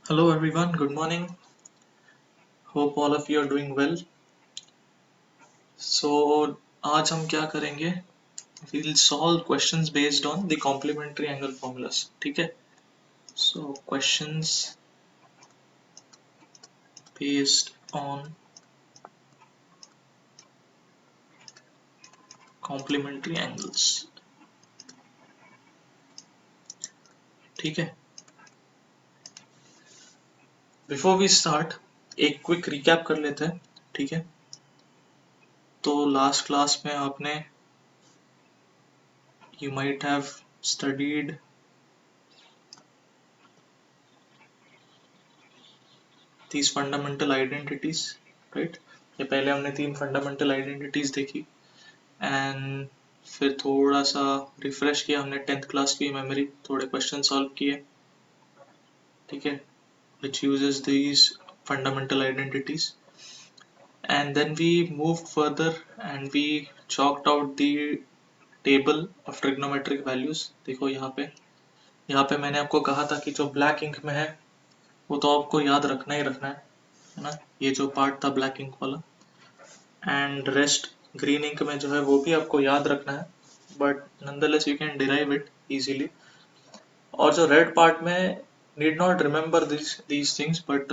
Hello everyone, good morning. Hope all of you are doing well. So आज हम क्या करेंगे? We'll solve questions based on the complementary angle formulas. ठीक है? So questions based on complementary angles. ठीक है? Before we start, एक quick recap कर लेते हैं. ठीक है? तो last class में आपने you might have studied these fundamental identities, right? ये पहले हमने तीन fundamental identities देखी एंड फिर थोड़ा सा रिफ्रेश किया हमने 10th क्लास की मेमोरी, थोड़े क्वेश्चन सॉल्व किए. ठीक है, which uses these fundamental identities, and then we moved further and we chalked out the table of trigonometric values. देखो यहाँ पे मैंने आपको कहा था कि जो ब्लैक इंक में है वो तो आपको याद रखना ही रखना है ना, ये जो पार्ट था ब्लैक इंक वाला, एंड रेस्ट ग्रीन इंक में जो है वो भी आपको याद रखना है, but nonetheless you can derive it easily. और जो रेड पार्ट में need not remember these things, but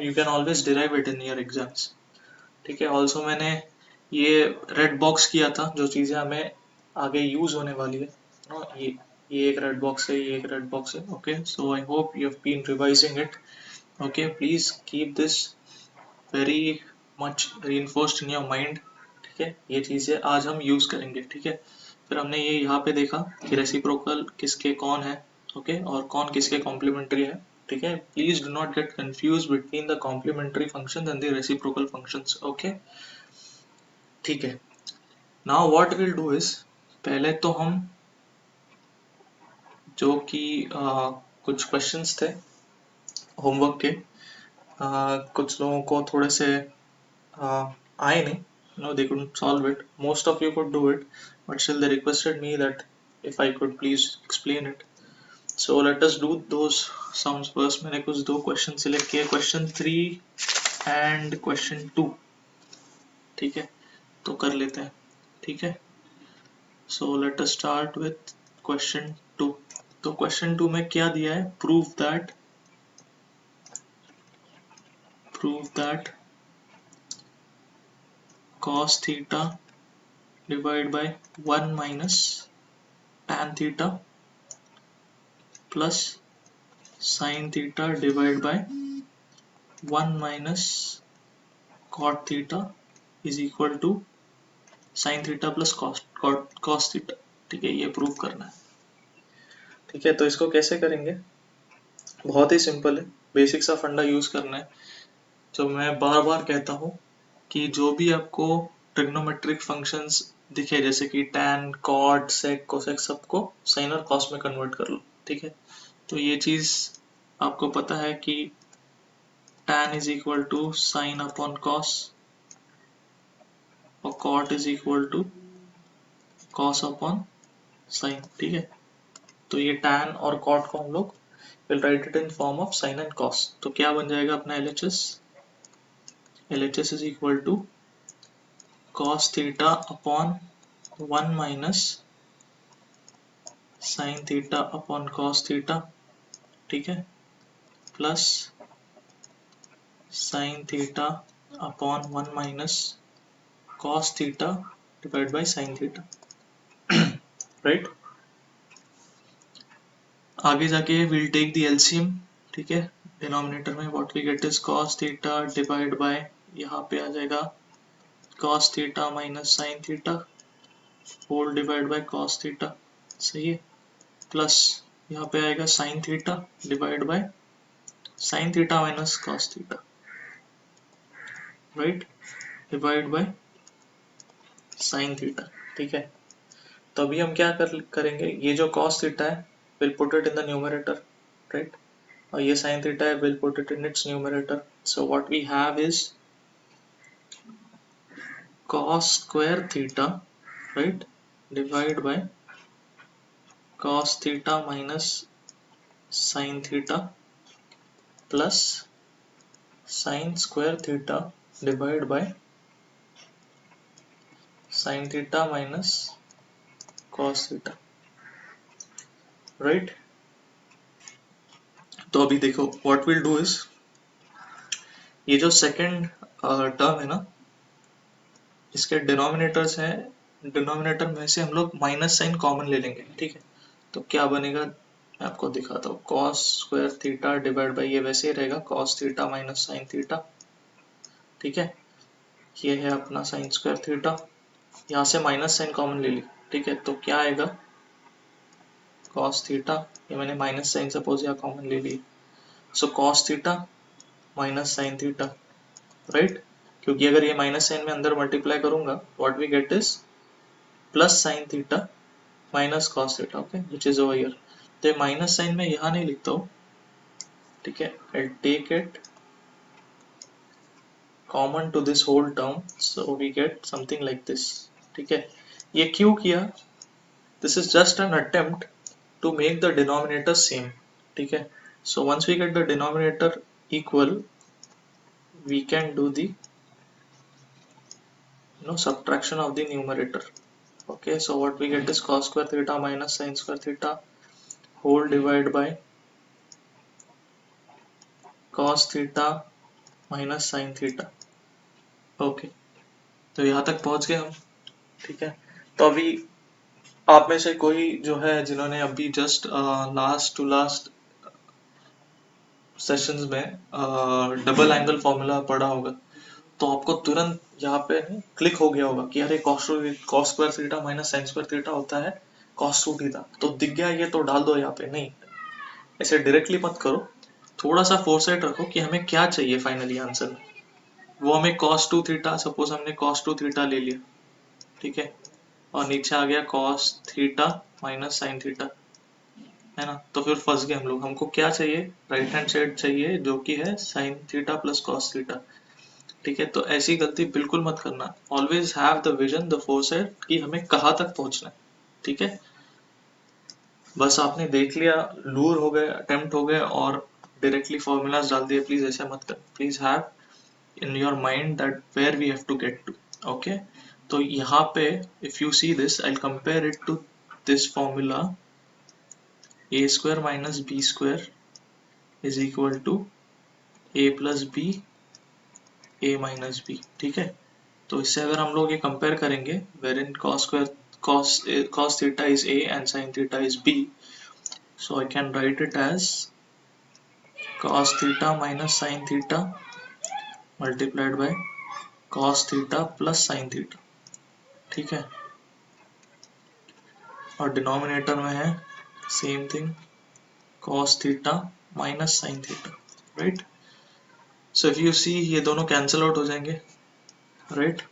you can always derive it in your exams. ठीक है, ऑल्सो मैंने ये रेड बॉक्स किया था जो चीज़ें हमें आगे यूज होने वाली है. नो, ये एक रेड बॉक्स है, ये एक रेड बॉक्स है. Okay, so I hope you have been revising it. Okay, please keep this very much reinforced in your mind. ठीक है, ये चीज़ें आज हम यूज करेंगे. ठीक है, फिर हमने ये यहाँ पे देखा कि रेसिप्रोकल किसके कौन है, ओके, और कौन किसके कॉम्प्लीमेंट्री है. ठीक है, please do not get confuse between the complementary function and the reciprocal functions. Okay, ठीक है. Now what will do is, पहले तो हम जो कि कुछ क्वेश्चंस थे होमवर्क के, कुछ लोगों को थोड़े से आए नहीं, no, they couldn't solve it. Most of you could do it, but still they requested me that if I could please explain it. So let us do those sums first. मैंने कुछ दो क्वेश्चन सिलेक्ट किए, question 3 and question 2. ठीक है, तो कर लेते हैं. ठीक है, so let us start with question 2. तो क्वेश्चन 2 में क्या दिया है? Prove that cos theta divided by 1 minus tan theta plus sin theta divided by 1 minus cot theta is equal to sin theta plus cos theta. ठीक है, ये prove करना है. ठीक है, तो इसको कैसे करेंगे? बहुत ही सिंपल है, बेसिक सा फंडा यूज करना है. जो मैं बार बार कहता हूँ कि जो भी आपको ट्रिग्नोमेट्रिक फंक्शंस दिखे, जैसे कि tan, cot, sec, cosec, सबको sin और cos में कन्वर्ट कर लो. ठीक है, तो ये चीज आपको पता है कि tan is equal to sin upon cos और cot is equal to cos upon sin. ठीक है, तो ये tan और cot को हम लोग will write it in form of sin and cos. तो क्या बन जाएगा अपना LHS? LHS is equal to cos theta upon 1 minus sin theta upon cos theta. ठीक है, plus sin theta upon 1 minus cos theta divided by sin theta. Right, आगे जाके we'll take the LCM. ठीक है, डिनोमिनेटर में what we get is cos theta divided by, यहाँ पे आ जाएगा cos theta minus sin theta whole divided by cos theta. सही है, प्लस यहाँ पे आएगा sin theta divided by sin theta minus cos theta, right, divide by sin theta. ठीक है, तो अभी हम क्या करेंगे, ये जो cos theta है we'll put it in the numerator, right, और ये sin theta है we'll put it in its numerator. So what we have is cos square theta, right, divided by cos theta minus sin theta plus sine square theta divide by sine theta minus cos theta, right. तो अभी देखो what will do is, ये जो second term है ना, इसके denominators हैं, denominator में से हम लोग माइनस साइन कॉमन ले लेंगे, ठीक है। तो क्या बनेगा मैं आपको दिखाता हूँ, cos square theta divide by, ये वैसे ही रहेगा cos theta minus sine theta, ठीक है। ये है अपना साइन स्क्वायर थीटा, यहाँ से माइनस साइन कॉमन ले ली, ठीक है। तो क्या आएगा कॉस थीटा, ये मैंने माइनस साइन सपोज यहाँ कॉमन ले ली, so cos theta minus sine theta, right. क्योंकि अगर ये माइनस साइन में अंदर मल्टीप्लाई करूंगा, what we get is plus sine theta minus cos theta, okay, which is over here. तो ये माइनस साइन में यहाँ नहीं लिखता हूँ, ठीक है। I take it common to this whole term, so we get something like this, ठीक है। ये क्यों किया, this is just an attempt to make the denominator same, ठीक है। So once we get the denominator equal, we can do the subtraction of the numerator, okay। So what we get is cos square theta minus sin square theta whole divided by cos theta minus sin theta, okay। तो यहाँ तक पहुँच गए हम, ठीक है। तो अभी आप में से कोई जो है जिन्होंने अभी just last two last sessions में डबल एंगल फॉर्मूला पढ़ा होगा, तो आपको तुरंत यहाँ पे क्लिक हो गया होगा कि अरे cos square theta minus sine square theta होता है कॉस टू थीटा, तो दिख गया ये तो डाल दो यहाँ पे। नहीं, ऐसे डायरेक्टली मत करो, थोड़ा सा फोरसाइट रखो कि हमें क्या चाहिए फाइनली आंसर में। वो हमें कॉस टू थीटा, सपोज हमने कॉस टू थीटा ले लिया, ठीक है, और नीचे आ गया cos theta minus sine theta, है ना। तो फिर फंस गए हम लोग, हमको क्या चाहिए, राइट हैंड साइड चाहिए जो कि है sine theta plus cos theta, ठीक है। तो ऐसी गलती बिल्कुल मत करना, always have the vision the foresight कि हमें कहाँ तक पहुंचना है, ठीक है। बस आपने देख लिया, लूर हो गए, अटेम्प्ट हो गए और डायरेक्टली फॉर्मूलाज डाल दिए, प्लीज ऐसा मत कर, please have in your mind that where we have to get to, okay. तो यहाँ पे if you see this, I compare it to this formula, a square minus b square is equal to a plus b a minus b, ठीक है। तो इससे अगर हम लोग ये कंपेयर करेंगे, wherein cos theta is a and sin theta is b, so I can write it as cos theta minus sin theta multiplied by cos theta plus sin theta, ठीक है। और डिनोमिनेटर में है same thing cos theta minus sin theta, right. So if you see ये दोनों cancel out हो जाएंगे, right.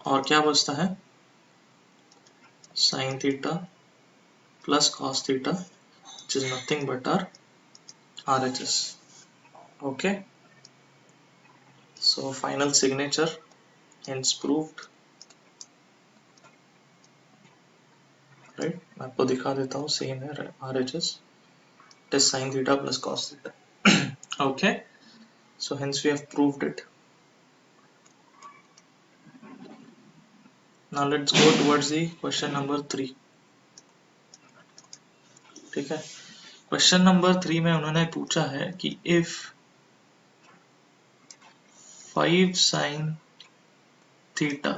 और क्या बचता है sin theta plus cos theta, which is nothing but our RHS, okay। So final signature, hence proved, right। मैं आपको दिखा देता हूँ, सेम है RHS, it is sin theta plus cos theta okay। So hence we have proved it। Now let's go towards the question number 3, ठीक है। Question number 3 में उन्होंने पूछा है कि if 5 sin theta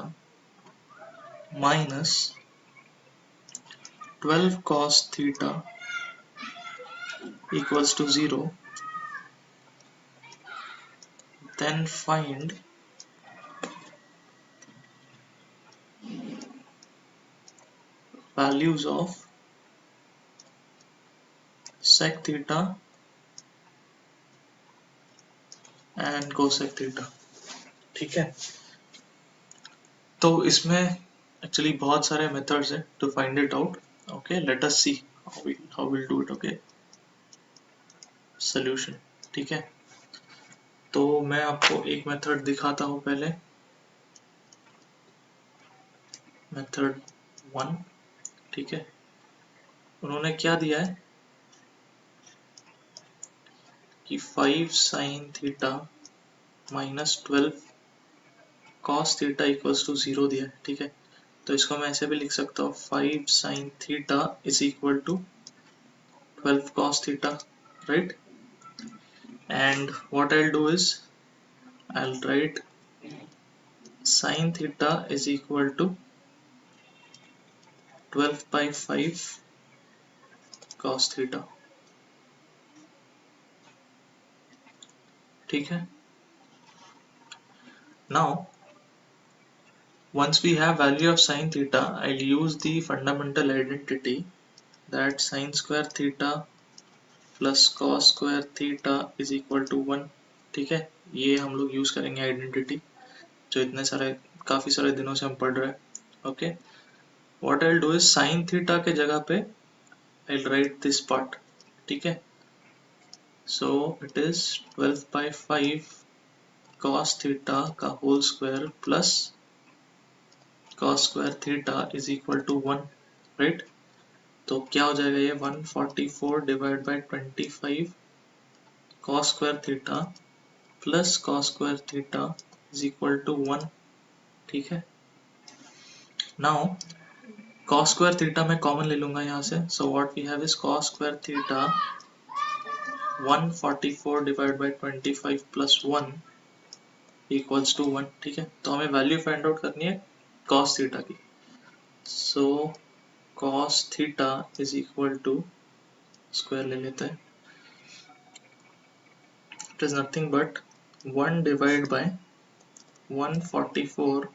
minus 12 cos theta equals to 0, then find values of sec theta and cosec theta, ठीक है। तो इसमें एक्चुअली बहुत सारे मेथड्स हैं to find it out, okay. Let us see how will do it, okay. Solution, ठीक है। तो मैं आपको एक मेथड दिखाता हूँ पहले, मेथड 1, ठीक है। उन्होंने क्या दिया है, कि 5 sine theta minus 12 cos theta equals to 0 दिया है, ठीक है। तो इसको मैं ऐसे भी लिख सकता हूँ 5 sine theta is equal to 12 cos theta, right? And what I'll do is I'll write sin theta is equal to 12 by 5 cos theta, ठीक है। Now once we have value of sin theta, I'll use the fundamental identity that sin square theta plus cos square theta is equal to 1, ठीक है। ये हम लोग use करेंगे identity जो इतने सारे काफी सारे दिनों से हम पढ़ रहे हैं। Okay, what I will do is sin theta के जगह पे I'll write this part, ठीक है। So it is 12 by 5 cos theta का whole square plus cos square theta is equal to 1, right? तो क्या हो जाएगा ये 144 divide by 25 cos square theta plus cos square theta is equal to 1, ठीक है। Now cos square theta मैं common ले लूंगा यहाँ से, so what we have is cos square theta 144 divide by 25 plus 1 equals to 1, ठीक है। तो हमें वैल्यू फाइंड आउट करनी है cos थीटा की। So cos theta is equal to square ले लेते हैं, it is nothing but 1 divide by 144।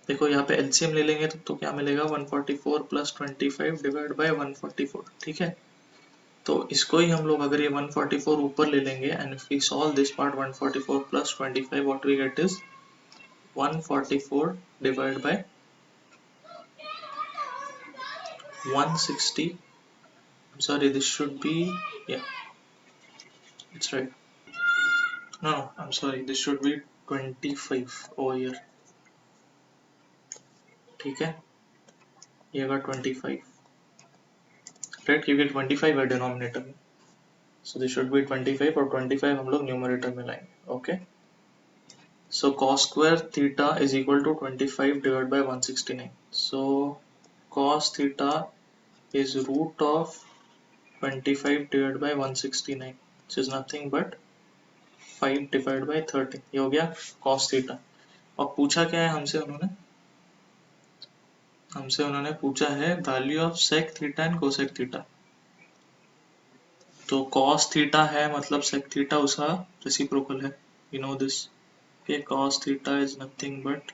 देखो यहाँ पे एलसीएम ले लेंगे तो क्या मिलेगा 144 प्लस 25 डिवाइड बाय 144, ठीक है। तो इसको ही हम लोग अगर ये 144 ऊपर ले लेंगे and if we solve this part 144 plus 25 what we get is 144 divided by 160. I'm sorry, this should be, yeah, it's right. No, I'm sorry, this should be 25 over here, ठीक है। ये होगा 25, right? क्योंकि 25 है डिनोमिनेटर में, so this should be 25 और 25 हम लोग न्यूमरेटर में लाएंगे, okay? So cos square theta is equal to 25 divided by 169. So cos theta is root of 25 divided by 169, which is nothing but 5 divided by 30। ये हो गया cos theta। और पूछा क्या है हमसे उन्होंने पूछा है value of sec theta and cosec theta। तो cos theta है मतलब sec theta उसका रेसिप्रोकल है, you know this। okay, cos theta is nothing but,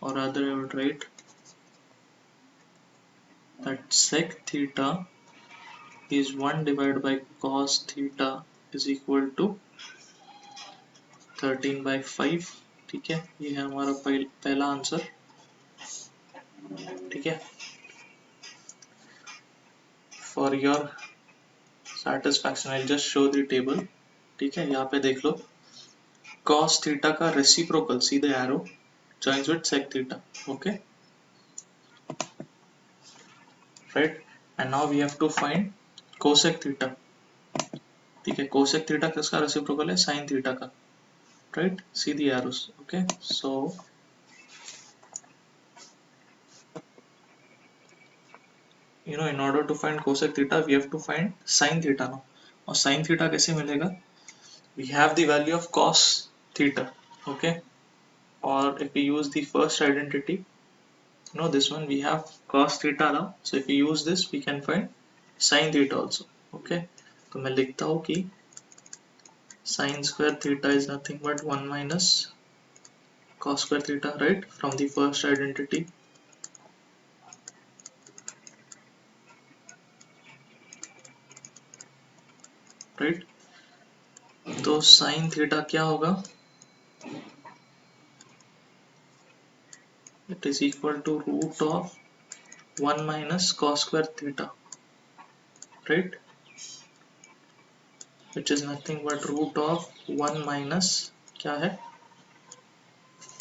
or rather I would write that sec theta is 1 divided by cos theta is equal to 13 by 5, ठीक है। ये है हमारा पहला आंसर, ठीक है। For your satisfaction I'll just show the table, ठीक है। यहाँ पे देख लो cos theta का reciprocal, see the arrow joins with sec theta, okay, right? And now we have to find cosec theta, ठीक है। cosec theta किसका reciprocal है, sin theta का, right? See the arrows, okay। So you know in order to find cosec theta we have to find sin theta now। और sin theta कैसे मिलेगा, we have the value of cos theta, okay, or if we use the first identity, you know this one, we have cos theta now, so if we use this we can find sin theta also, okay। तो मैं लिखता हूँ कि sin square theta is nothing but 1 minus cos square theta, right, from the first identity, right। तो sin theta क्या होगा, it is equal to root of 1 minus cos square theta, right, which is nothing but root of 1 minus क्या है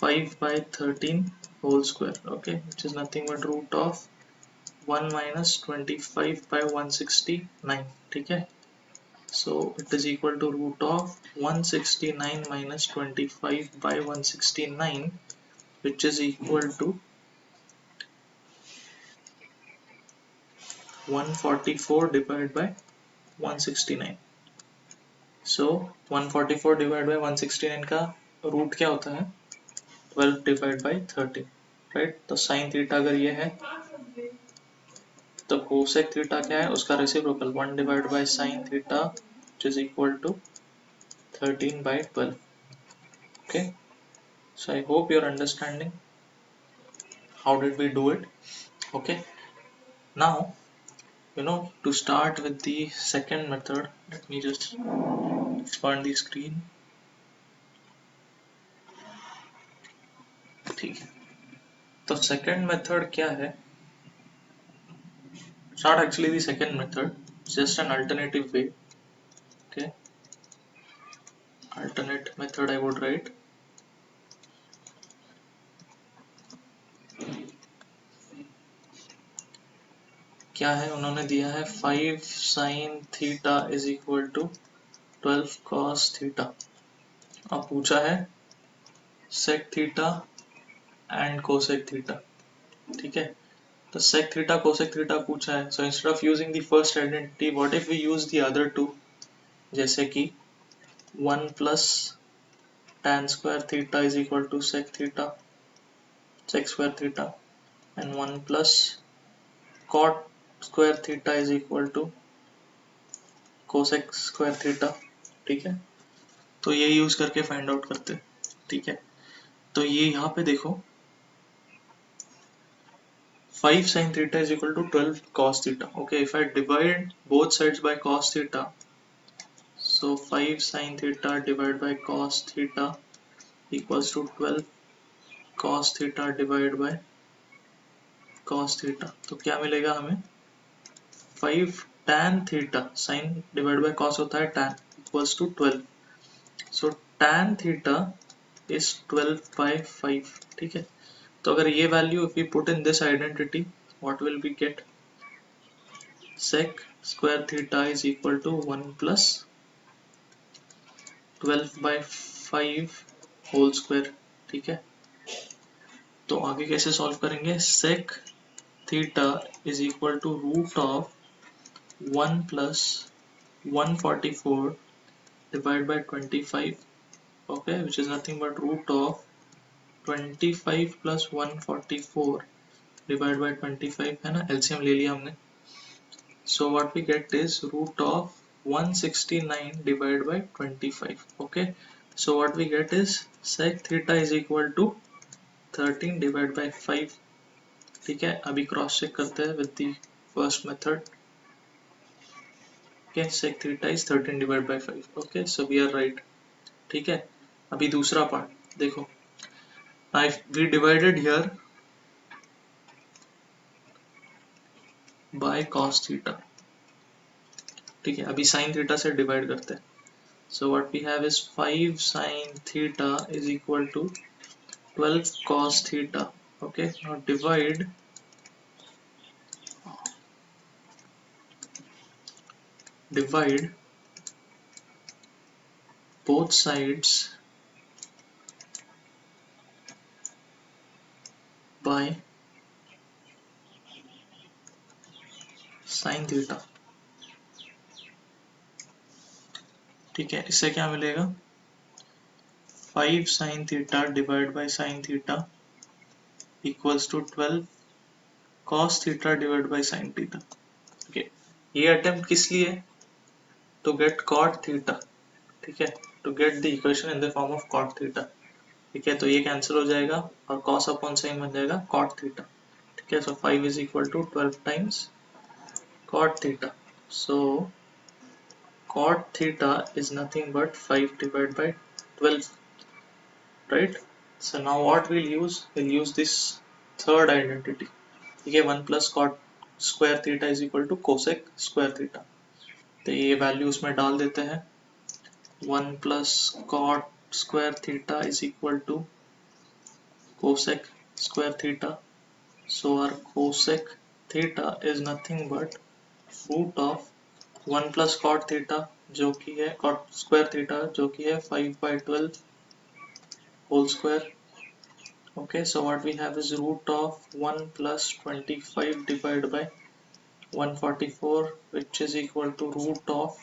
5 by 13 whole square, okay, which is nothing but root of 1 minus 25 by 169, ठीक है। So it is equal to root of 169 minus 25 by 169, which is equal to 144 divided by 169. So 144 divided by 169 का root क्या होता है? 12 divided by 13, right? तो sine theta अगर ये है तो कोसेक थीटा क्या है? उसका reciprocal 1 divided by sine theta which is equal to 13 by 12. Okay, so I hope you're understanding how did we do it. Okay, now to start with the second method, let me just expand the screen. ठीक है, तो second method क्या है? It's not actually the second method, it's just an alternative way. Okay, alternate method I would write. क्या है? उन्होंने दिया है 5 sin theta is equal to 12 cos theta. अब पूछा है sec theta and cosec theta. ठीक है, तो sec theta cosec theta पूछा है. So instead of using the first identity, what if we use the other two? जैसे कि 1 plus tan square theta is equal to sec square theta, and 1 plus cot square theta is equal to cosec square theta. ठीक है, तो ये use करके find out करते हैं. ठीक है, तो ये यहाँ पे देखो 5 sin theta is equal to 12 cos theta. Okay, if I divide both sides by cos theta, so 5 sin theta divided by cos theta equals to 12 cos theta divided by cos theta. तो क्या मिलेगा हमें? 5 tan theta, sin divided by cos होता है tan, equals to 12. So tan theta is 12 by 5. ठीक है, तो अगर ये value if we put in this identity, what will we get? Sec square theta is equal to 1 plus 12 by 5 whole square. ठीक है, तो आगे कैसे सॉल्व करेंगे? sec theta is equal to root of 1 plus 144 divided by 25. Okay, which is nothing but root of 25 plus 144 divided by 25 है ना, LCM ले लिया हमने. So what we get is root of 169 divided by 25. Okay, so what we get is sec theta is equal to 13 divided by 5. ठीक है, अभी cross check करते हैं with the first method. Okay, sec theta is 13 divided by 5. Okay, so we are right. ठीक है, अभी दूसरा part देखो. Now if we divided here by cos theta. ठीक है, अभी sin theta से डिवाइड करते हैं. So what we have is 5 sin theta is equal to 12 cos theta. Okay, now divide both sides by sin theta. ठीक है, इससे क्या मिलेगा? 5 sin theta divided by sin theta equals to 12 cos theta divided by sin theta. Okay, ये attempt किस लिए? To get cot theta. ठीक है, to get the equation in the form of cot theta. ठीक है, तो ये कैंसिल हो जाएगा और cos अपॉन sin बन जाएगा cot theta. ठीक है, so 5 is equal to 12 times cot theta. So cot theta is nothing but 5 divided by 12, right? So now what we'll use? We'll use this third identity. ठीक है, 1 plus cot square theta is equal to cosec square theta. तो ये value उसमें डाल देते हैं. 1 plus cot square theta is equal to cosec square theta. So our cosec theta is nothing but root of 1 plus cot theta जो कि है cot square theta जो कि है 5/12 whole square. Okay, so what we have is root of 1 plus 25 divided by 144, which is equal to root of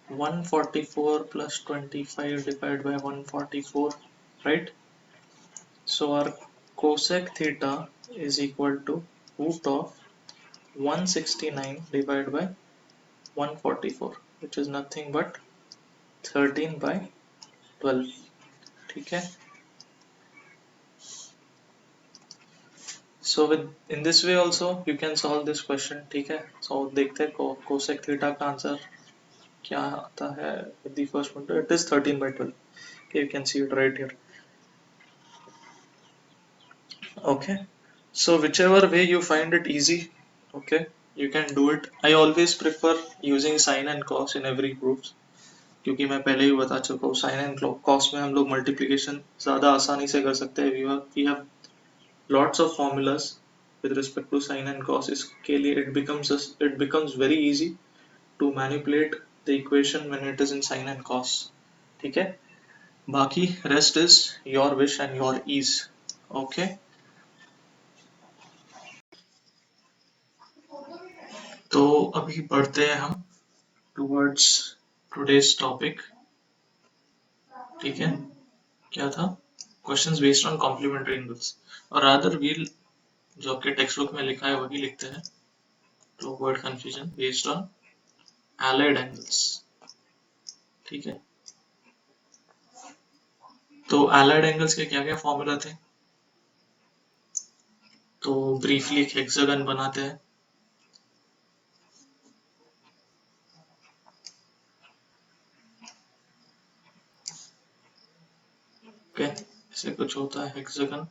144 plus 25 divided by 144, right? So our cosec theta is equal to root of 169 divided by 144, which is nothing but 13/12. ठीक है. So with in this way also you can solve this question. ठीक है. So देखते हैं cosec theta का answer क्या आता है with the first one. It is 13/12. Okay, you can see it right here. Okay, so whichever way you find it easy, okay, you can do it. I always prefer using sin and cos in every proofs, क्योंकि मैं पहले ही बता चुका हूँ sin and cos में हम लोग multiplication ज़्यादा आसानी से कर सकते हैं. We have lots of formulas with respect to sin and cos. इसके लिए it becomes very easy to manipulate the equation when it is in sin and cos. ठीक है. बाकी rest is your wish and your ease. Okay. तो अभी बढ़ते हैं हम towards today's topic. ठीक है. क्या था? Questions based on complementary angles. और rather we'll जो आपके टेक्स्ट बुक में लिखा है वही लिखते हैं to avoid confusion based on allied angles. ठीक है. तो allied angles के क्या क्या फॉर्मूला थे? तो ब्रीफली एक हेक्सागन बनाते हैं. ओके, ऐसे कुछ होता है हेक्सागन.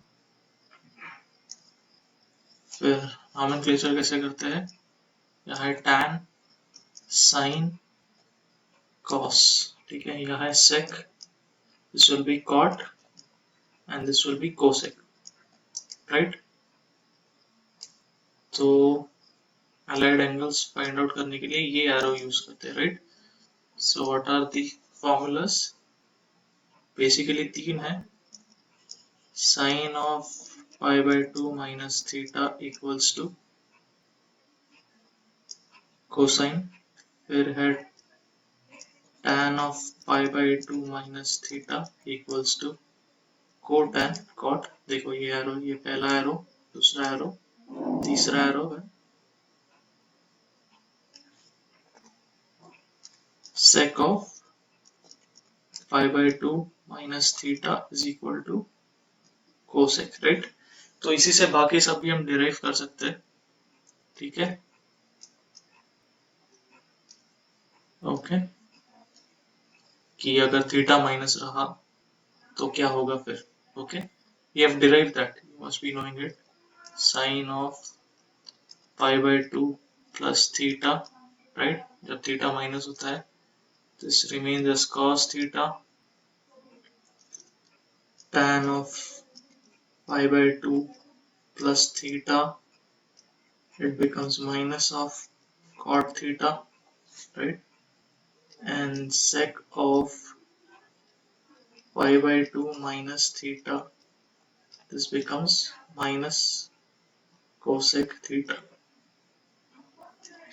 फिर नॉमेनक्लेचर कैसे करते हैं? यह है tan, sin, cos. ठीक है. यह है sec, this will be cot and this will be cosec, right? तो allied angles फाइंड आउट करने के लिए ये एरो यूज करते हैं, right? So what are the formulas? Basically तीन है. sin of pi/2 minus theta equals to cosine. फिर है tan of pi/2 minus theta equals to cotan. cot देखो ये एरो, ये पहला एरो, दूसरा एरो, तीसरा एरो है sec of pi/2 minus theta is equal to cosec, right? तो इसी से बाकी सब भी हम डिराइव कर सकते हैं. ठीक है. ओके, कि अगर थीटा माइनस रहा तो क्या होगा फिर. Okay, you have derived that, you must be knowing it. Sin of pi/2 plus theta, right? जब थीटा माइनस होता है this remains as cos theta. Tan of pi/2 plus theta, it becomes minus of cot theta, right? And sec of pi/2 minus theta, this becomes minus cosec theta.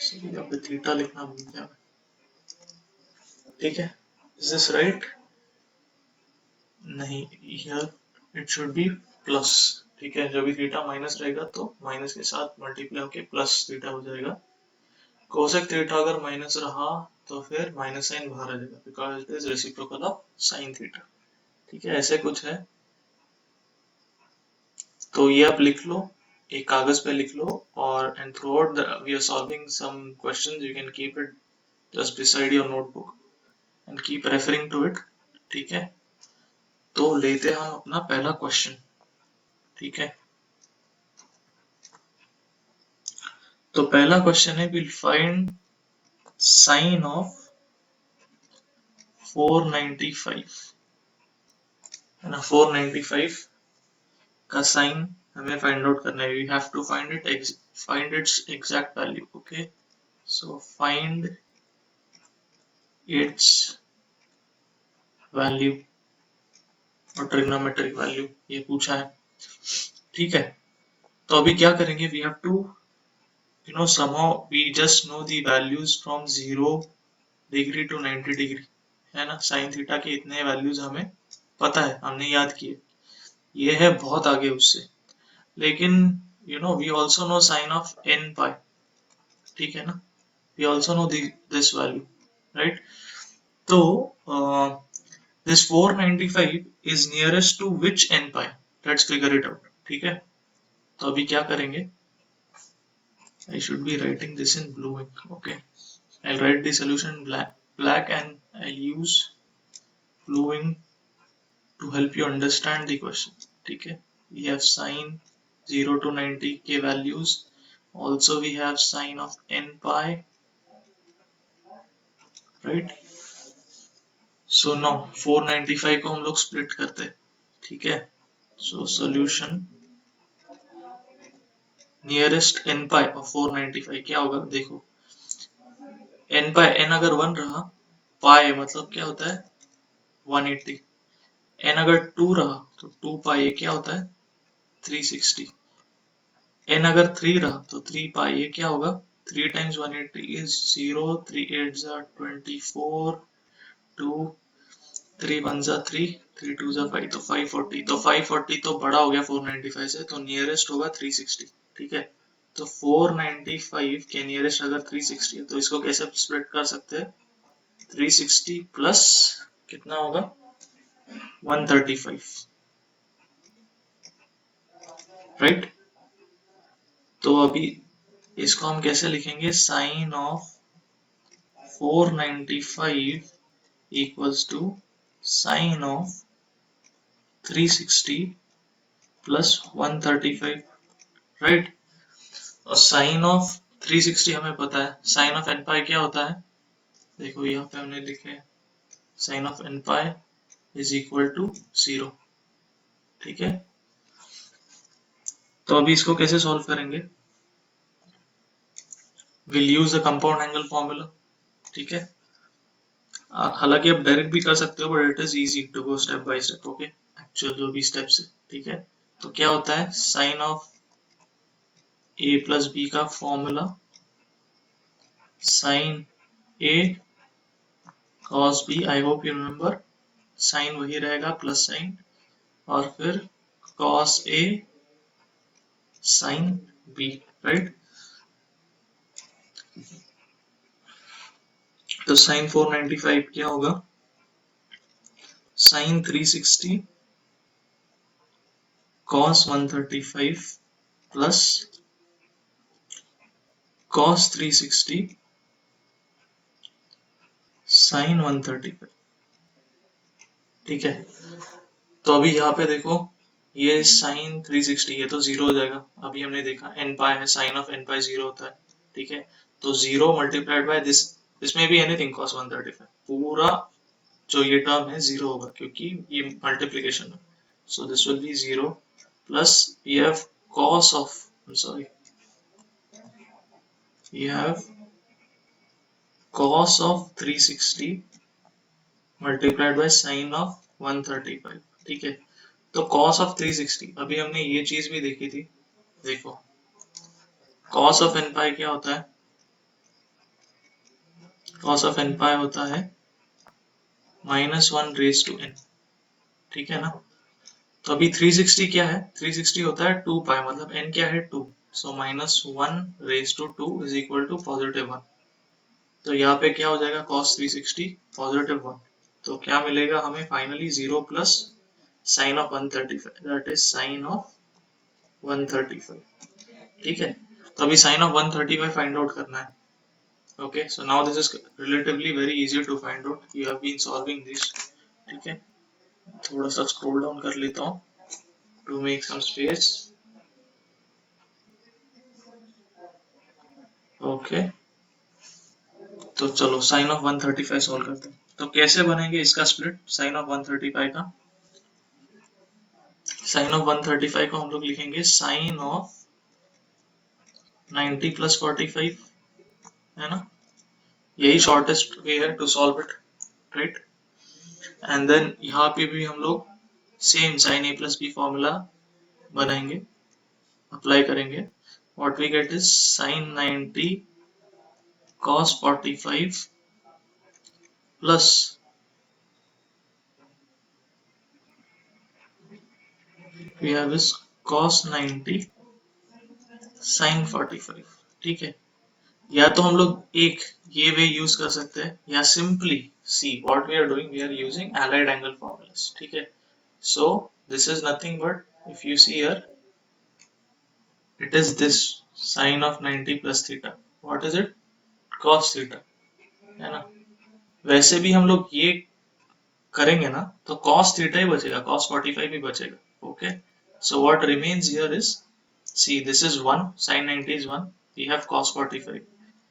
So यहाँ पे theta लिखना भूल गया. ठीक है. Is this right? नहीं, here it should be plus. ठीक है. जब भी थीटा माइनस रहेगा तो माइनस के साथ मल्टीप्लाई होके प्लस थीटा हो जाएगा. कोसेक थीटा अगर माइनस रहा तो फिर माइनस साइन बाहर आ जाएगा because it is reciprocal of sine theta. ठीक है. ऐसे कुछ है. तो ये आप लिख लो, एक कागज पे लिख लो, और and throughout we are solving some questions. You can keep it just beside your notebook and keep referring to it. ठीक है. तो लेते हैं हम अपना पहला क्वेश्चन. ठीक है. तो पहला क्वेश्चन है विल फाइंड साइन ऑफ 495 है ना. 495 का साइन हमें फाइंड आउट करना है. You have to find its exact value. Okay, so find its value और ट्रिग्नोमेट्रिक वैल्यू ये पूछा है, ठीक है। तो अभी क्या करेंगे, we have to somehow we just know the values from 0 degree to 90 degree, है ना। साइन थीटा के इतने वैल्यूज हमें पता है, हमने याद किए, ये है बहुत आगे उससे। लेकिन we also know sine of n pi, ठीक है ना, we also know this value, right. तो this 495 is nearest to which n pi, let's figure it out, ठीक है। तो अभी क्या करेंगे, I should be writing this in blue ink, okay. I'll write the solution in black and I'll use blue ink to help you understand the question, ठीक है। We have sine 0 to 90 के values, also we have sine of n pi, right। So now 495 को हम लोग split करते हैं, ठीक है। So solution nearest n pi of 495 क्या होगा, देखो n pi, n अगर 1 रहा, pi मतलब क्या होता है 180, n अगर 2 रहा तो 2 पाई ये क्या होता है 360, n अगर 3 रहा तो 3 पाई ये क्या होगा 3 टाइम्स 180 इज 0, 3 8 जा 24, 2 3 1 जा 3, 3 2 जा 5, तो 540, तो 540 तो बड़ा हो गया 495 से, तो नियरेस्ट होगा 360, ठीक है। तो 495 के नियरेस्ट अगर 360 है तो इसको कैसे स्प्लिट कर सकते हैं, 360 प्लस कितना होगा 135, राइट। तो अभी इसको हम कैसे लिखेंगे, sine of 495 equals to sine of 360 plus 135, right. और साइन ऑफ 360 हमें पता है, साइन ऑफ एन पाई क्या होता है, देखो यहाँ पे हमने लिखे है sine of n pi is equal to 0, ठीक है। तो अभी इसको कैसे सॉल्व करेंगे, will use the compound angle formula, ठीक है। हालांकि आप डायरेक्ट भी कर सकते हो but it is easy to go step by step, okay. Actual जो भी स्टेप्स है, ठीक है। तो क्या होता है sine of a plus B का formula sine a cos b, I hope you remember, sine वही रहेगा प्लस साइन और फिर cos a sine b, right. तो साइन 495 क्या होगा, sine 360 cos 135 plus cos 360 sine 135, ठीक है। तो अभी यहाँ पे देखो ये साइन 360 है तो जीरो हो जाएगा, अभी हमने देखा एन पाई है, sine of n pi zero होता है, ठीक है। तो जीरो मल्टीप्लाइड बाय दिस में भी एनीथिंग cos 135, पूरा जो ये टर्म है जीरो होगा क्योंकि ये मल्टीप्लीकेशन है, so this will be zero plus we have cos of, sorry we have cos of 360 multiplied by sine of 135, ठीक है। तो cos ऑफ 360, अभी हमने ये चीज भी देखी थी, देखो cos ऑफ n पाई क्या होता है, cos ऑफ n पाई होता है -1 रेज टू n, ठीक है ना। तो अभी 360 क्या है, 360 होता है 2 पाई, मतलब n क्या है 2, so -1 raise to 2 is equal to +1, तो यहाँ पे क्या हो जाएगा cos 360 +1, तो क्या मिलेगा हमें finally 0 plus sign of 135, that is sine of 135, ठीक है। तो अभी साइन ऑफ 135 फाइंड आउट करना है, okay, so now this is relatively very easy to find out, you have been solving this, ठीक है। थोड़ा सा स्क्रॉल डाउन कर लेता हूँ to make some space, okay। तो चलो साइन ऑफ 135 सॉल्व करते हैं, तो कैसे बनेंगे इसका स्प्लिट साइन ऑफ 135 का, साइन ऑफ 135 को हम लोग लिखेंगे साइन ऑफ 90 प्लस 45, है ना, यही शॉर्टेस्ट वे है to solve it, right. And then यहाँ पे भी हम लोग same sine A plus B formula बनाएंगे, अप्लाई करेंगे. What we get is sin 90 cos 45 plus we have is cos 90 sin 45. ठीक है, या तो हम लोग एक ये वे यूज कर सकते हैं, या simply see what we are doing, we are using allied angle formulas. ठीक है, so this is nothing but, if you see here, it is this sin of 90 plus theta. What is it? Cos theta, है ना. वैसे भी हम लोग ये करेंगे ना तो cos theta ही बचेगा, cos 45 ही बचेगा. Okay, so what remains here is, see this is 1, sin 90 is 1, we have cos 45,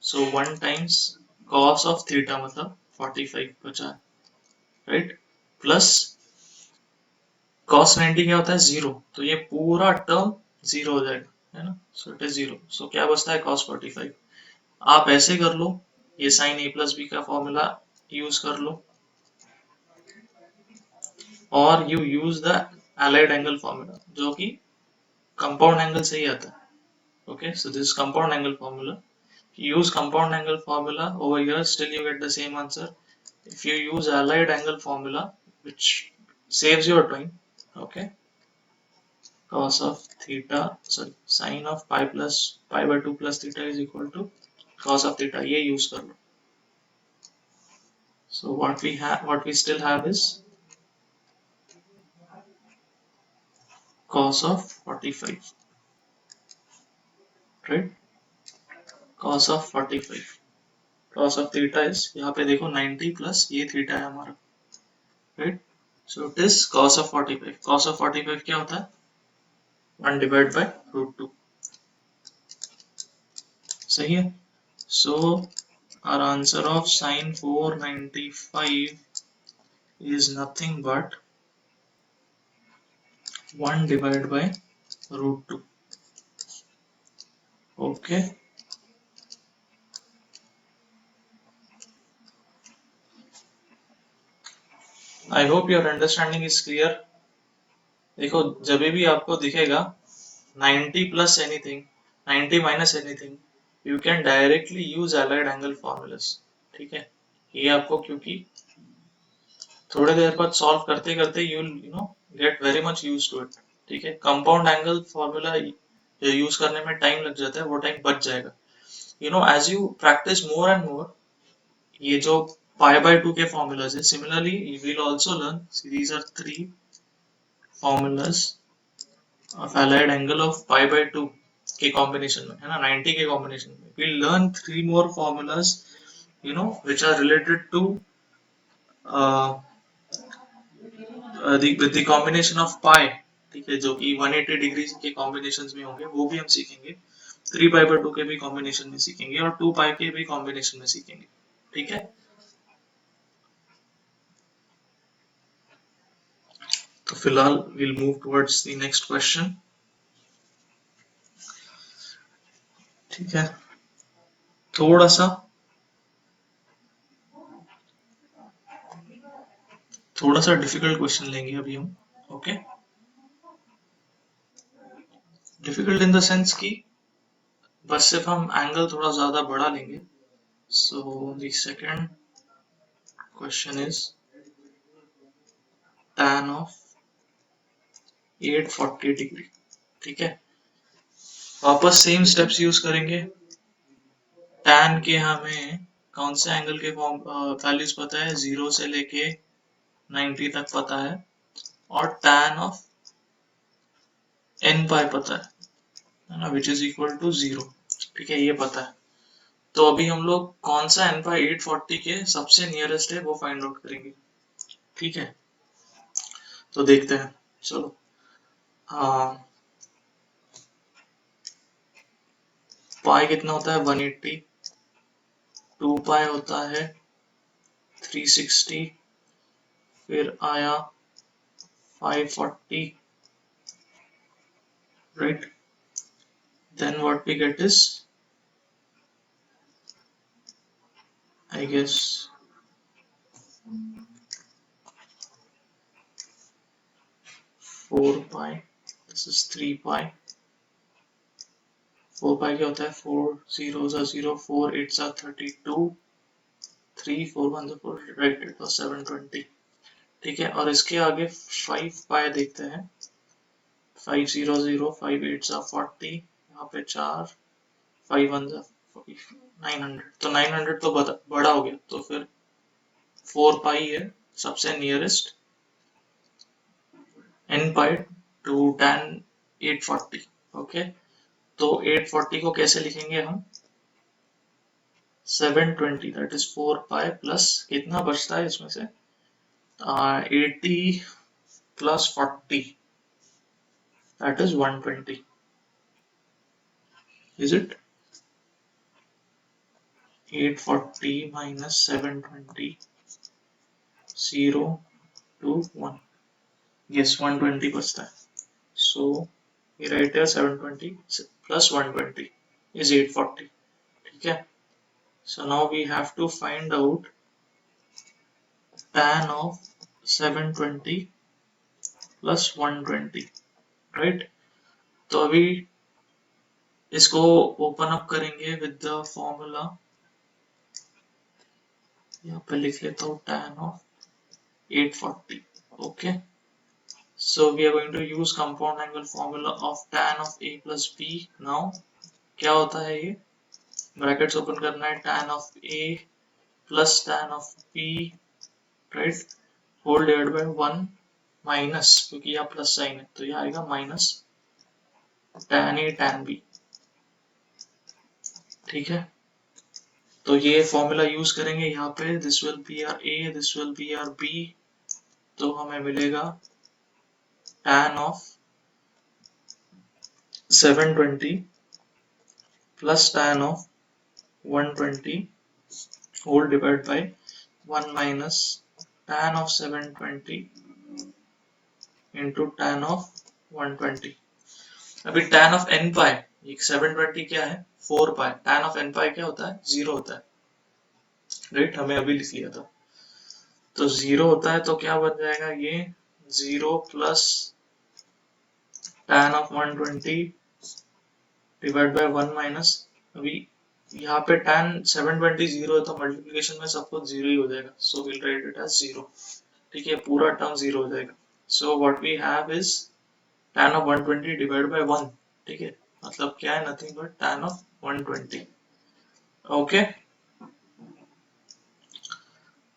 so 1 times cos of theta मतलब 45 बचा, right, plus cos 90 क्या होता है 0, तो ये पूरा टर्म 0 हो जाएगा, है ना. so it is 0, so क्या बचता है cos 45. आप ऐसे कर लो, ये sin a plus b का फॉर्मूला यूज कर लो, और you use the allied angle formula जो कि compound angle से ही आता है. Okay, so this is compound angle formula. You use compound angle formula over here, still you get the same answer. If you use allied angle formula, which saves your time, okay, cos of theta, sorry, sin of pi plus pi by 2 plus theta is equal to cos of theta, ये use कर लो. So what we still have is cos of 45, right, cos of 45, cos of theta is यहाँ पे देखो 90 plus ये theta है हमारा, right. So it is cos of 45. cos of 45 क्या होता है, 1 डिवाइड बाय रूट 2. सही है. So our answer of sin 495 is nothing but 1 divided by root 2. Okay. I hope your understanding is clear. देखो जब भी आपको दिखेगा 90 plus anything, 90 minus anything, you can directly use allied angle formulas. ठीक है, ये आपको क्योंकि थोड़े देर बाद सॉल्व करते करते you know get very much used to it. ठीक है, कंपाउंड एंगल फॉर्मूला यूज करने में टाइम लग जाता है, वो टाइम बच जाएगा. You know as you practice more and more, ये जो पाई बाय 2 के फॉर्मूलाज है, similarly you will also learn, these are 3 formulas of allied angle of pi by 2 के कॉम्बिनेशन में, है ना, 90 के कॉम्बिनेशन में. Will learn 3 more formulas, you know, which are related to with the combination of pi. ठीक है, जो कि 180 डिग्री के कॉम्बिनेशंस में होंगे, वो भी हम सीखेंगे. 3 पाई बाय 2 के भी कॉम्बिनेशन में सीखेंगे, और 2 पाई के भी कॉम्बिनेशन में सीखेंगे. ठीक है, तो फिलहाल we'll move towards the next question. ठीक है, थोड़ा सा डिफिकल्ट क्वेश्चन लेंगे अभी हम. Okay, difficult in the sense कि बस सिर्फ हम एंगल थोड़ा ज्यादा बढ़ा लेंगे. So the second question is tan of 840 degree. ठीक है, वापस सेम स्टेप्स यूज करेंगे. tan के हमें कौन से एंगल के वैल्यूज पता है, 0 से लेके 90 तक पता है, और tan ऑफ n पाई पता है ना, विच इज इक्वल टू 0. ठीक है, ये पता है. तो अभी हम लोग कौन सा n पाई 840 के सबसे नियरेस्ट है वो फाइंड आउट करेंगे. ठीक है, तो देखते हैं. चलो, पाई कितना होता है 180, 2 पाई होता है 360, फिर आया 540, right, then what we get is I guess 4 pi, this is 3 pi. 4 pi क्या होता है, 4 zeros are 0, 4 8s are 32, 3 4 1 4, right, it was 720. ठीक है, और इसके आगे 5 पाई देखते हैं. 5 0 0, 5 8s are 40, यहाँ पे 4, 5 1 900, तो 900 तो बड़ा हो गया, तो फिर 4 पाई है सबसे nearest n pi to tan 840. Okay, तो 840 को कैसे लिखेंगे हम, 720, दैट इज 4 पाई प्लस कितना बचता है इसमें से, 80 plus 40, that is 120. Is it 840 minus 720, 0 to 1, yes 120 बचता है. So we write here 720 plus 120 is 840. ठीक है, so now we have to find out tan of 720 plus 120, right? तो अभी इसको ओपन अप करेंगे विद द फॉर्मूला, यहाँ पे लिख लेता हूँ tan of 840. okay, so we are going to use compound angle formula of tan of a plus b. now क्या होता है ये, ब्रैकेट्स ओपन करना है, tan of a plus tan of b, right, whole divide by 1 minus, क्योंकि यहाँ plus sine है तो यहाँ आएगा minus tan a tan b. ठीक है, तो ये फॉर्मूला यूज करेंगे यहाँ पे, this will be our a, this will be our b, तो हमें मिलेगा tan of 720 plus tan of 120 whole divided by 1 minus tan of 720 into tan of 120. अभी tan of n पाई, ये 720 क्या है, 4 पाई, tan of n पाई क्या होता है, 0 होता है, राइट, हमें अभी लिख लिया था, तो 0 होता है, तो क्या बन जाएगा ये 0 plus tan of 120 divide by 1 minus, अभी यहाँ पे tan 720 0 है तो मल्टीप्लिकेशन में सब कुछ 0 ही हो जाएगा, so will write it as 0. ठीक है, पूरा टर्म 0 हो जाएगा. So what we have is tan of 120 divide by 1. ठीक है, मतलब क्या है, nothing but tan of 120. Okay,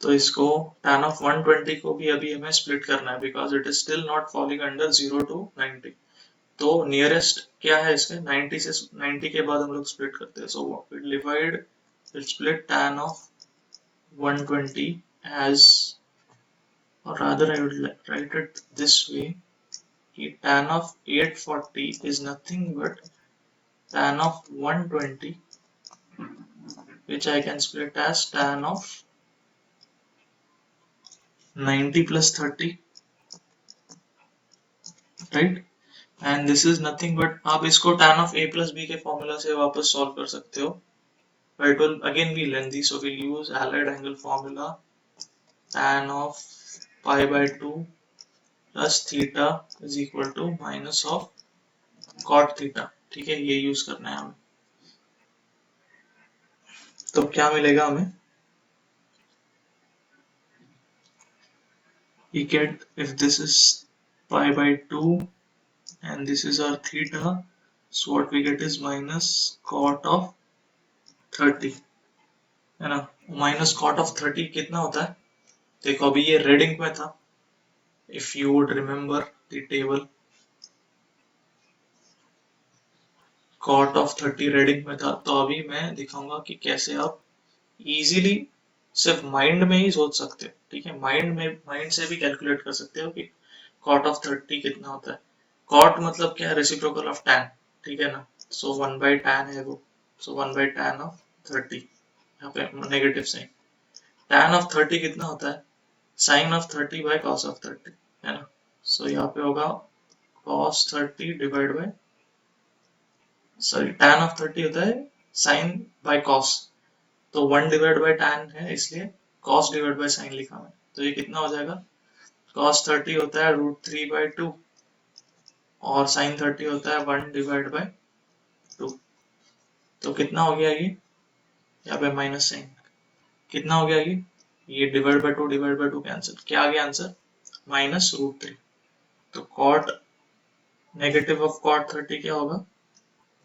तो इसको tan of 120 को भी अभी हमें स्प्लिट करना है, because it is still not falling under 0 to 90. तो नियरेस्ट क्या है इसके, 90 से 90 के बाद हम लोग स्प्लिट करते हैं, so will divide, will split tan of 120 as, or rather I would write it this way, tan of 840 is nothing but tan of 120, which I can split as tan of 90 plus 30, right, and this is nothing but, आप इसको tan of a plus b के formula से वापस solve कर सकते हो, but it will again be lengthy, so we'll use allied angle formula, tan of pi by 2 plus theta is equal to minus of cot theta. ठीक है, ये use करना है हमें, तो क्या मिलेगा हमें, we get, if this is pi by 2 and this is our theta, so what we get is minus cot of 30, है ना. माइनस cot of 30 कितना होता है, देखो अभी ये रेड इंक में था, if you would remember the table, cot of 30 red ink में था, तो अभी मैं दिखाऊंगा कि कैसे आप इजीली सिर्फ माइंड में ही सोच सकते हो. ठीक है, माइंड से भी कैलकुलेट कर सकते हो कि cot of 30 कितना होता है. cot मतलब क्या है, रेसिप्रोकल ऑफ tan. ठीक है ना, सो 1 by tan है वो, सो 1 by tan of 30, यहाँ पे नेगेटिव साइन, tan of 30 कितना होता है, sin of 30 by cos of 30, है ना, सो यहाँ पे होगा cos 30 divide by, sorry tan of 30 होता है sin by cos, तो 1 डिवाइड बाई tan है इसलिए cos डिवाइड बाई sin लिखा मैंने। तो ये कितना हो जाएगा, cos 30 होता है √3/2 और sin 30 होता है 1 डिवाइड बाई 2। तो कितना हो गया ये, यहाँ पे माइनस साइन, कितना हो गया ये divide by 2 divide by 2 cancel, क्या आ गया आंसर, -√3। तो cot नेगेटिव ऑफ cot 30 क्या होगा,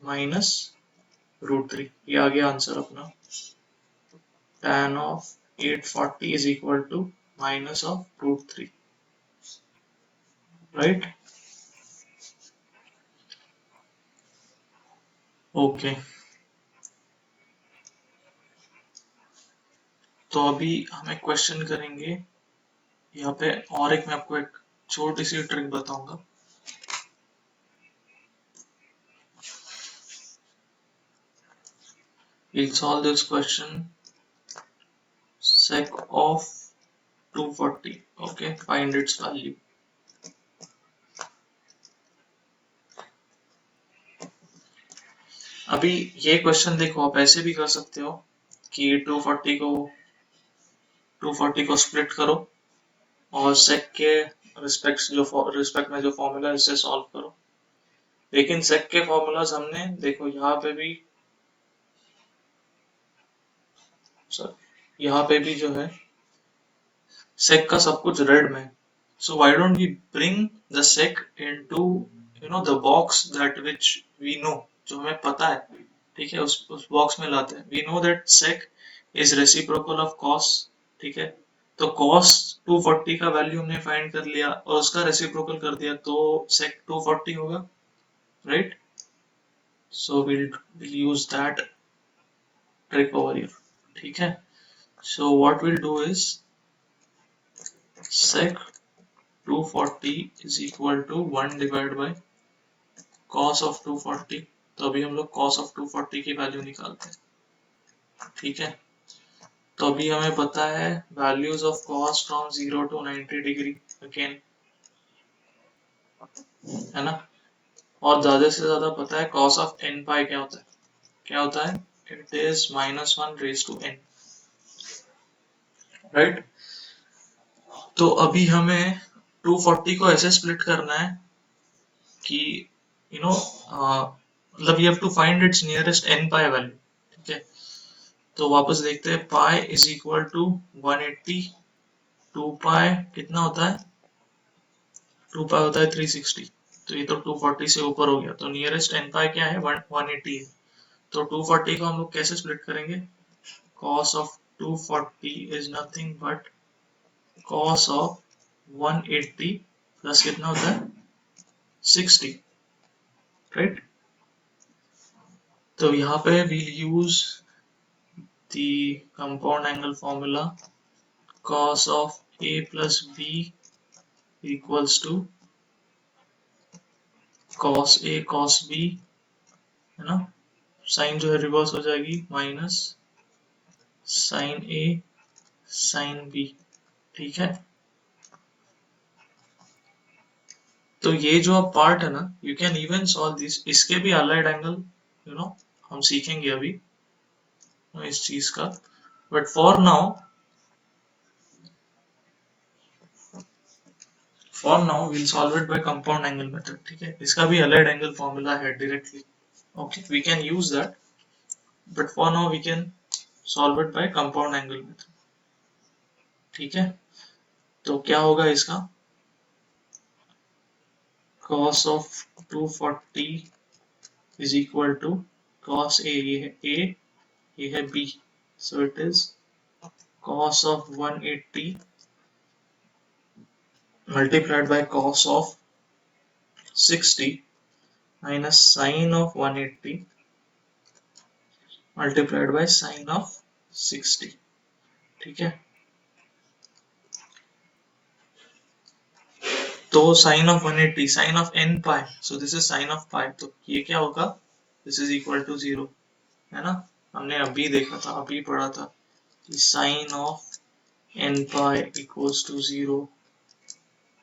-√3। ये आ गया आंसर अपना, tan of 840 is equal to minus of √3, right. Okay, तो अभी हम एक क्वेश्चन करेंगे यहाँ पे, और एक मैं आपको एक छोटी सी ट्रिक बताऊंगा। We'll solve this question, sec of 240, okay, find its value। अभी ये क्वेश्चन देखो, आप ऐसे भी कर सकते हो कि 240 को स्प्लिट करो और सेक के रिस्पेक्ट में जो फॉर्मूला है इससे सॉल्व करो। लेकिन सेक के फॉर्मूलाज हमने देखो यहाँ पे भी, सॉरी यहाँ पे भी जो है सेक का सब कुछ रेड में, so why don't we bring the sec into the box that which we know, जो हमें पता है, ठीक है, उस बॉक्स में लाते हैं। We know that sec is reciprocal of cos, ठीक है, तो cos 240 का वैल्यू हमने फाइंड कर लिया और उसका रेसिप्रोकल कर दिया, तो sec 240 होगा, right. So we'll use that trick over here, ठीक है। So what we'll do is sec 240 is equal to 1 divided by cos of 240। तो अभी हम लोग cos of 240 की वैल्यू निकालते हैं, ठीक है। तो अभी हमें पता है values of cos from 0 to 90 degree again, है ना। और ज्यादा से ज्यादा पता है cos ऑफ n पाई क्या होता है, क्या होता है, it is -1 raise to n, right. तो अभी हमें 240 को ऐसे स्प्लिट करना है कि मतलब you have to find its nearest n pi value, ठीक है। तो वापस देखते हैं, pi is equal to 180, 2 pi कितना होता है, 2 पाई होता है 360। तो ये तो 240 से ऊपर हो गया, तो नियरेस्ट n पाई क्या है, 180 है। तो 240 को हम लोग कैसे स्प्लिट करेंगे, cos of 240 is nothing but cos of 180 plus कितना होता है 60, राइट। तो यहाँ पे we'll use the compound angle formula, cos of a plus b equals to cos a cos b, है ना, साइन जो है रिवर्स हो जाएगी, minus sine a sine b, ठीक है। तो ये जो अब पार्ट है ना, you can even solve this, इसके भी अलाइड एंगल हम सीखेंगे अभी इस चीज का, but for now will solve it by compound angle method, ठीक है। इसका भी अलाइड एंगल फॉर्मूला है directly, okay, we can use that, but for now we can solve it by compound angle method, ठीक है। तो क्या होगा इसका, cos of 240 is equal to cos a, ये है a, ये है b, so it is cos of 180 multiplied by cos of 60 minus sin of 180 multiplied by sin of 60, ठीक है। तो sin of 180, sin of n pi, so this is sin of pi, तो ये क्या होगा, this is equal to 0, है ना। हमने अभी देखा था, अभी पढ़ा था कि sin of n pi equals to 0,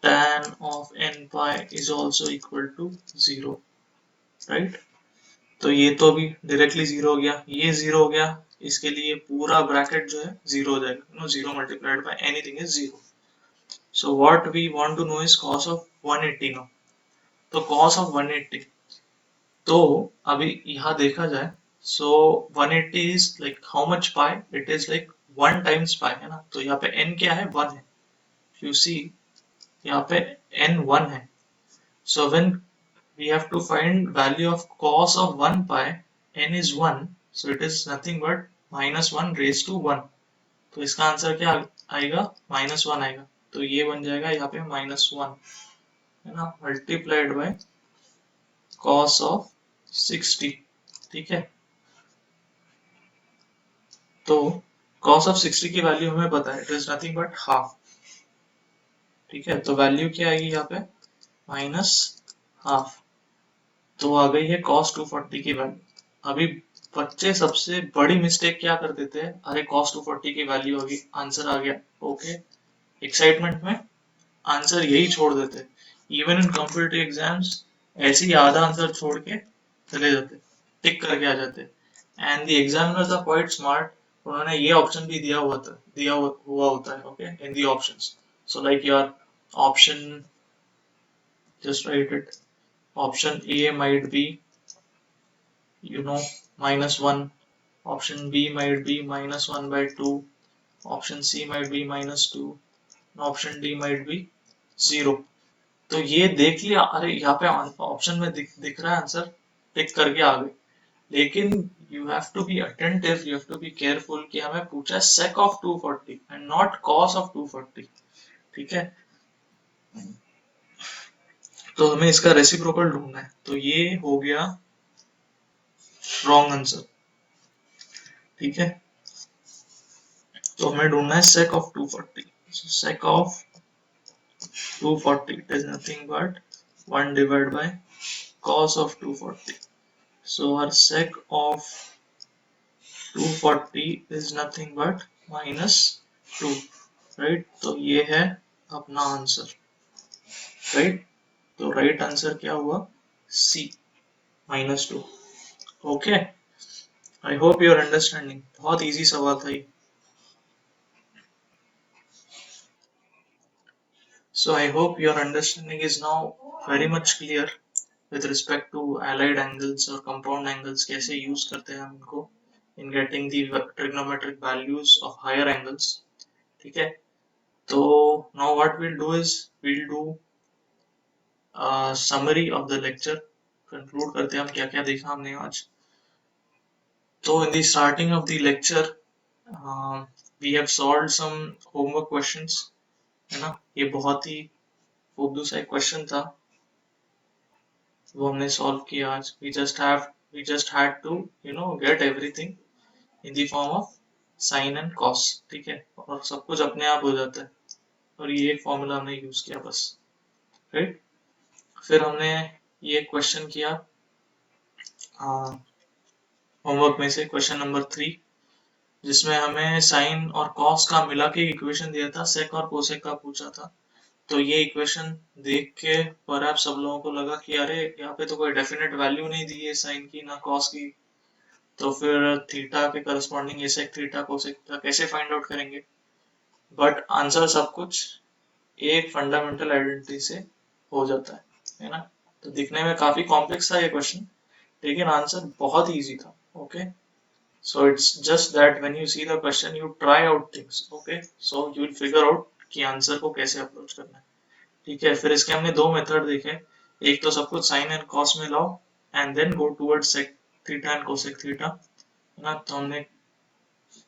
tan of n pi is also equal to 0, right. तो ये तो अभी डायरेक्टली 0 हो गया, ये 0 हो गया, इसके लिए पूरा ब्रैकेट जो है जीरो हो जाएगा, no zero multiplied by anything is zero. So what we want to know is cos of 180 no. तो cos ऑफ 180, तो अभी यहाँ देखा जाए, so 180 is like how much pi, it is like 1 times pi है ना. तो यहाँ पे n क्या है, 1 है. यू सी यहाँ पे n 1 है. So when we have to find value of cos of 1 pi, n is 1, so it is nothing but minus 1 raised to 1. तो इसका आंसर क्या आएगा, माइनस 1 आएगा. तो ये बन जाएगा यहाँ पे माइनस 1 है ना, मल्टीप्लाइड बाय cos ऑफ 60. ठीक है, तो cos ऑफ 60 की वैल्यू हमें पता है, it is nothing but half. ठीक है, तो वैल्यू क्या आएगी यहाँ पे, माइनस हाफ. तो आ गई है cos 240 की वैल्यू. अभी बच्चे सबसे बड़ी मिस्टेक क्या कर देते हैं, अरे cos 240 की वैल्यू होगी, आंसर आ गया, ओके, एक्साइटमेंट में आंसर यही छोड़ देते हैं. इवन इन कॉम्पिटिटिव एग्जाम्स ऐसे ही आधा आंसर छोड़ के चले जाते, टिक करके आ जाते. And the examiners are quite smart, उन्होंने ये ऑप्शन भी दिया हुआ होता है, okay, in the options. So like your option, just write it, option A might be, you know, minus 1, option B might be minus 1 by 2, option C might be minus 2, option D might be 0. तो ये देख लिया, अरे यहाँ पे option में दिख रहा है आंसर, टिक करके आ गए. लेकिन you have to be attentive, you have to be careful कि हमें पूछा है sec of 240 and not cos of 240. ठीक है, तो हमें इसका रेसिप्रोकल ढूंढना है. तो ये हो गया रॉन्ग आंसर. ठीक है, तो हमें ढूंढना है sec of 240. so sec of 240, it is nothing but 1 divided by cos of 240. So our sec of 240 is nothing but minus 2, right? तो ये है अपना आंसर, right? तो राइट आंसर क्या हुआ, C, minus 2. Okay, I hope you are understanding. बहुत easy सवाल था ये. So I hope your understanding is now very much clear with respect to allied angles or compound angles, कैसे use करते हैं हम इनको in getting the trigonometric values of higher angles. ठीक है, तो now what we'll do is we'll do a summary of the lecture. Conclude करते हैं हम क्या क्या देखा हमने आज. तो in the starting of the lecture we have solved some homework questions, है ना. ये बहुत ही फुद्दू सा एक क्वेश्चन था, वो हमने सॉल्व किया आज. we just had to get everything in the form of sin and cos. ठीक है, और सब कुछ अपने आप हो जाता है, और ये एक फॉर्मूला हमने यूज किया बस, राइट. फिर हमने ये क्वेश्चन किया होमवर्क में से, क्वेश्चन नंबर 3, जिसमें हमें साइन और कॉस का मिला के इक्वेशन दिया था, सेक और कोसेक का पूछा था. तो ये इक्वेशन देख के पर आप सब लोगों को लगा कि अरे यहाँ पे तो कोई डेफिनेट वैल्यू नहीं दी है साइन की ना कॉस की, तो फिर थीटा के करस्पॉन्डिंग ये सेक थीटा कोसेक थीटा कैसे फाइंड आउट करेंगे. बट आंसर सब कुछ एक फंडामेंटल आइडेंटिटी से हो जाता है ना. तो दिखने में काफी कॉम्प्लेक्स था ये क्वेश्चन, लेकिन आंसर बहुत ही इजी था. Okay, so it's just that when you see the question you try out things, okay, so you will figure out कि आंसर को कैसे अप्रोच करना है. ठीक है, फिर इसके हमने दो मेथड देखे. एक तो सब कुछ साइन एंड कॉस में लाओ and then go towards sec theta and cosec theta, है ना. तो हमने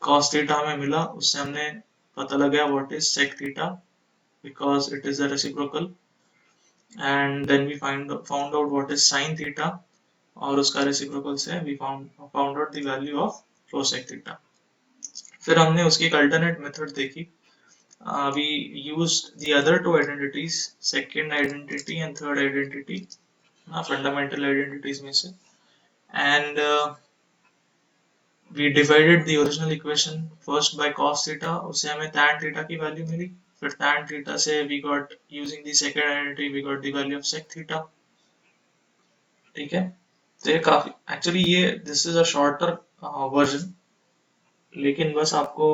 कॉस थीटा हमें मिला, उससे हमने पता लगा what is sec theta because it is a reciprocal, and then we found out what is sine theta, और उसका रेसिप्रोकल से we found out the value of cosec theta. फिर हमने उसकी एक अल्टरनेट मेथड देखी. We used the other two identities, second identity and third identity, fundamental identities में से, and we divided the original equation first by cos theta, उससे हमें tan theta की वैल्यू मिली. फिर tan theta से we got, using the second identity we got the value of sec theta. ठीक है, तो ये काफी, एक्चुअली ये this is a shorter version, लेकिन बस आपको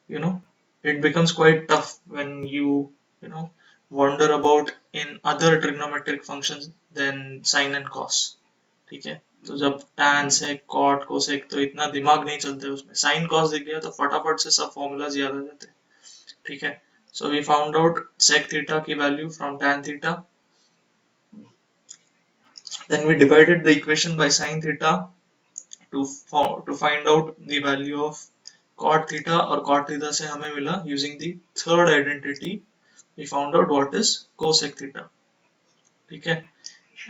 you know it becomes quite tough when you know wonder about in other trigonometric functions than sine and cos. ठीक है, तो जब tan sec cot cosec तो इतना दिमाग नहीं चलते उसमें, sin cos दिख गया तो फटाफट से सब फॉर्मूलाज याद आ जाते हैं. ठीक है, so we found out sec theta की value from tan theta, then we divided the equation by sin theta to find out the value of cot theta, और cot theta से हमें मिला using the third identity we found out what is cosec theta. ठीक है,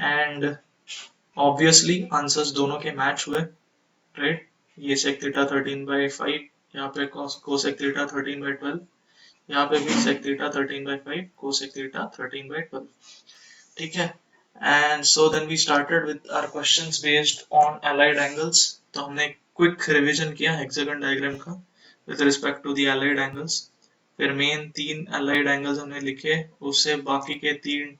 and obviously answers दोनों के match हुए, right. ये sec theta 13/5, यहाँ पे cosec theta 13/12, यहाँ पे भी sec theta 13/5, cosec theta 13/12. ठीक है, and so then we started with our questions based on allied angles. तो हमने क्विक रिवीजन किया हेक्सागन डायग्राम का with respect to the allied angles. फिर मेन 3 allied angles हमने लिखे, उससे बाकी के 3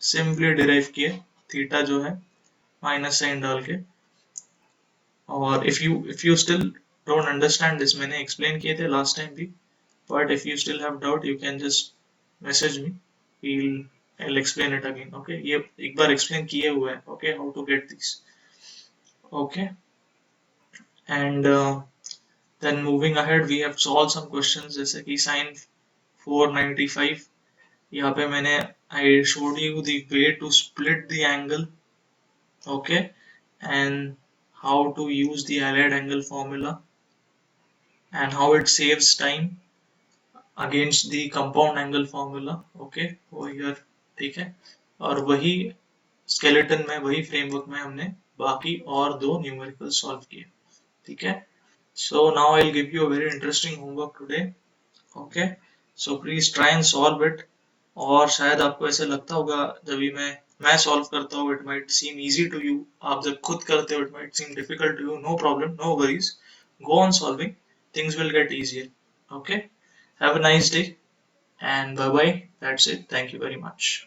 सिंपली डिराइव किए, थीटा जो है माइनस साइन डाल के. और if you still don't understand this, मैंने एक्सप्लेन किए थे लास्ट टाइम भी, but if you still have doubt you can just message me, I'll explain it again. Okay, ये एक बार एक्सप्लेन किए हुए हैं. Okay, how to get these. Okay, and then moving ahead we have solved some questions जैसे कि sin 495. यहाँ पे मैंने I showed you the way to split the angle. Okay, and how to use the allied angle formula and how it saves time against the compound angle formula. Okay, over here. ठीक है, और वही skeleton में, वही framework में हमने बाकी और 2 न्यूमेरिकल सॉल्व किए. ठीक है, so now I'll give you a very interesting homework today. Okay, so please try and solve it. और शायद आपको ऐसे लगता होगा जब भी मैं सॉल्व करता हूँ it might seem easy to you, आप जब खुद करते हो it might seem difficult to you. No problem, no worries, go on solving, things will get easier. Okay, have a nice day and bye bye. That's it, thank you very much.